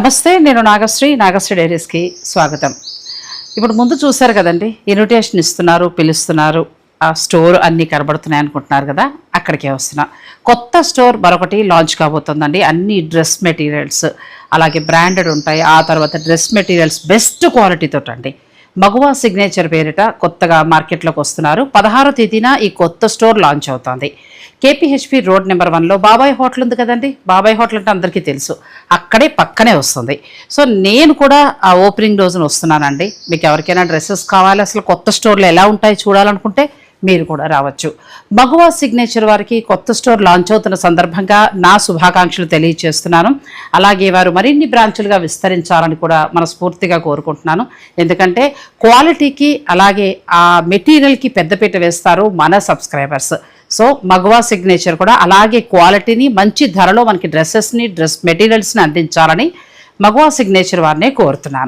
నమస్తే, నేను నాగశ్రీ డైరీస్కి స్వాగతం. ఇప్పుడు ముందు చూశారు కదండి, ఇన్విటేషన్ ఇస్తున్నారు, పిలుస్తున్నారు, ఆ స్టోర్ అన్నీ కనబడుతున్నాయి అనుకుంటున్నారు కదా, అక్కడికే వస్తున్నా. కొత్త స్టోర్ మరొకటి లాంచ్ కాబోతుందండి. అన్ని డ్రెస్ మెటీరియల్స్ అలాగే బ్రాండెడ్ ఉంటాయి. ఆ తర్వాత డ్రెస్ మెటీరియల్స్ బెస్ట్ క్వాలిటీతో అండి. మగువా సిగ్నేచర్ పేరిట కొత్తగా మార్కెట్లోకి వస్తున్నారు. 16వ తేదీన ఈ కొత్త స్టోర్ లాంచ్ అవుతుంది. కేపీహెచ్పి రోడ్ నెంబర్ 1లో బాబాయ్ హోటల్ ఉంది కదండి. బాబాయ్ హోటల్ అంటే అందరికీ తెలుసు, అక్కడే పక్కనే వస్తుంది. సో నేను కూడా ఆ ఓపెనింగ్ రోజున వస్తున్నానండి. మీకు ఎవరికైనా డ్రెస్సెస్ కావాలి, అసలు కొత్త స్టోర్లో ఎలా ఉంటాయి చూడాలనుకుంటే మీరు కూడా రావచ్చు. మగువా సిగ్నేచర్ వారికి కొత్త స్టోర్ లాంచ్ అవుతున్న సందర్భంగా నా శుభాకాంక్షలు తెలియజేస్తున్నాను. అలాగే వారు మరిన్ని బ్రాంచులుగా విస్తరించాలని కూడా మనస్ఫూర్తిగా కోరుకుంటున్నాను. ఎందుకంటే క్వాలిటీకి అలాగే ఆ మెటీరియల్కి పెద్దపీట వేస్తారు మన సబ్స్క్రైబర్స్. సో మగువా సిగ్నేచర్ కూడా అలాగే క్వాలిటీని మంచి ధరలో మనకి డ్రెస్ మెటీరియల్స్ని అందించాలని మగువా సిగ్నేచర్ వారినే కోరుతున్నాను.